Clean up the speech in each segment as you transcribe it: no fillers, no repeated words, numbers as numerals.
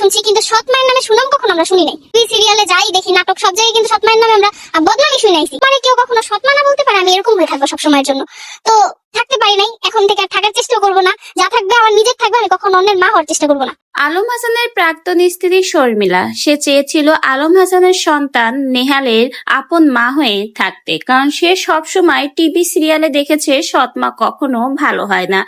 শুনছি, কিন্তু সৎ মায়ের নামে সুনাম কখনো আমরা শুনি নাই। তুই সিরিয়ালে যাই দেখি, নাটক, সব জায়গায় কিন্তু সৎ মায়ের নামে আমরা বদনামই শুনে আইছি। মানে কেউ কখনো সৎ মা না বলতে পারে আমি এরকম হয়ে থাকবো সবসময়ের জন্য। তো থাকতে পারি নাই, এখন থেকে আর থাকার চেষ্টা করবো না। যা থাকবে আমার নিজের থাকবে, আমি কখনো অন্যের মা হওয়ার চেষ্টা করবো না। আলম হাসানের প্রাক্তন স্ত্রী শর্মিলা, সে চেয়েছিল আলম হাসানের সন্তান নেহালের আপন মা হয়ে থাকতে, কারণ সে সবসময় টিভি সিরিয়ালে দেখেছে সৎমা কখনো ভালো হয় না।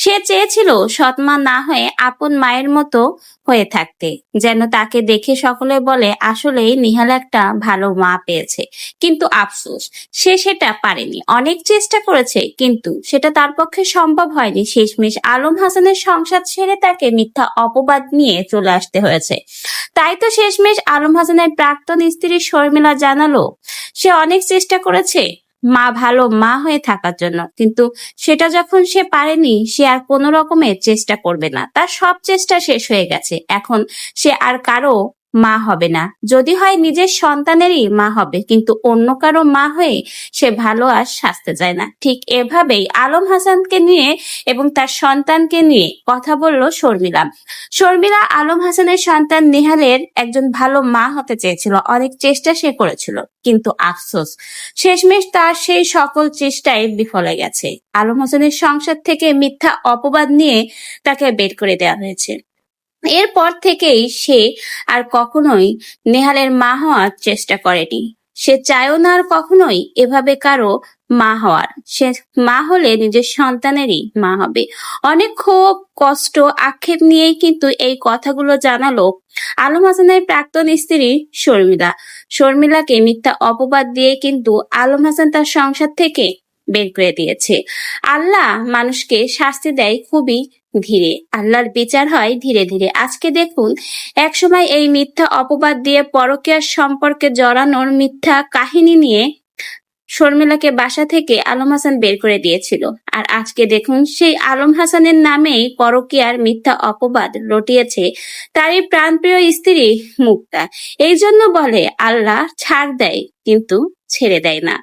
সে চেয়েছিল সৎমা না হয়ে আপন মায়ের মতো হয়ে থাকতে, যেন তাকে দেখে সকলে বলে আসলেই নিহাল একটা ভালো মা পেয়েছে। কিন্তু আফসোস, সে সেটা পারেনি। অনেক চেষ্টা করেছে, কিন্তু সেটা তার পক্ষে সম্ভব হয়নি। শেষমেশ আলম হাসানের সংসার ছেড়ে তাকে মিথ্যা অপবাদ নিয়ে চলে আসতে হয়েছে। তাই তো শেষমেশ আলম হাসানের প্রাক্তন স্ত্রী শর্মিলা জানালো, সে অনেক চেষ্টা করেছে ভালো মা হয়ে থাকার জন্য, কিন্তু সেটা যখন সে পারেনি, সে আর কোনো রকমের চেষ্টা করবে না। তার সব চেষ্টা শেষ হয়ে গেছে। এখন সে আর কারো মা হবে না, যদি হয় নিজের সন্তানেরই মা হবে, কিন্তু অন্য কারো মা হয়ে সে ভালো আর সাজতে চায় না। ঠিক এভাবেই আলম হাসানকে নিয়ে এবং তার সন্তানকে নিয়ে কথা বলল শর্মিলা। শর্মিলা আলম হাসানের সন্তান নেহালের একজন ভালো মা হতে চেয়েছিল, অনেক চেষ্টা সে করেছিল, কিন্তু আফসোস, শেষমেশ তার সেই সকল চেষ্টায় বিফল হয়ে গেছে। আলম হাসানের সংসার থেকে মিথ্যা অপবাদ নিয়ে তাকে বের করে দেওয়া হয়েছে। এরপর থেকেই সে আর কখনোই নেহালের মা হওয়ার চেষ্টা করেনি। সে চায়ও না আর কখনোই এভাবে কারো মা হওয়ার। সে মা হলে নিজের সন্তানেরই মা হবে। অনেক ক্ষোভ, কষ্ট, আক্ষেপ নিয়েই কিন্তু এই কথাগুলো জানালো আলম হাসানের প্রাক্তন স্ত্রী শর্মিলা। শর্মিলাকে মিথ্যা অপবাদ দিয়ে কিন্তু আলম হাসান তার সংসার থেকে বের করে দিয়েছে। আল্লাহ মানুষকে শাস্তি দেয় খুবই ধীরে, আল্লাহর বিচার হয় ধীরে ধীরে। আজকে দেখুন, একসময় এই মিথ্যা অপবাদ দিয়ে পরকীয়ার সম্পর্কে জড়ানোর মিথ্যা কাহিনী নিয়ে শর্মিলাকে বাসা থেকে আলম হাসান বের করে দিয়েছিল, আর আজকে দেখুন সেই আলম হাসানের নামেই পরকীয়ার মিথ্যা অপবাদ রটিয়েছে তারই প্রাণপ্রিয় স্ত্রী মুক্তা। এই জন্য বলে আল্লাহ ছাড় দেয় কিন্তু ছেড়ে দেয় না।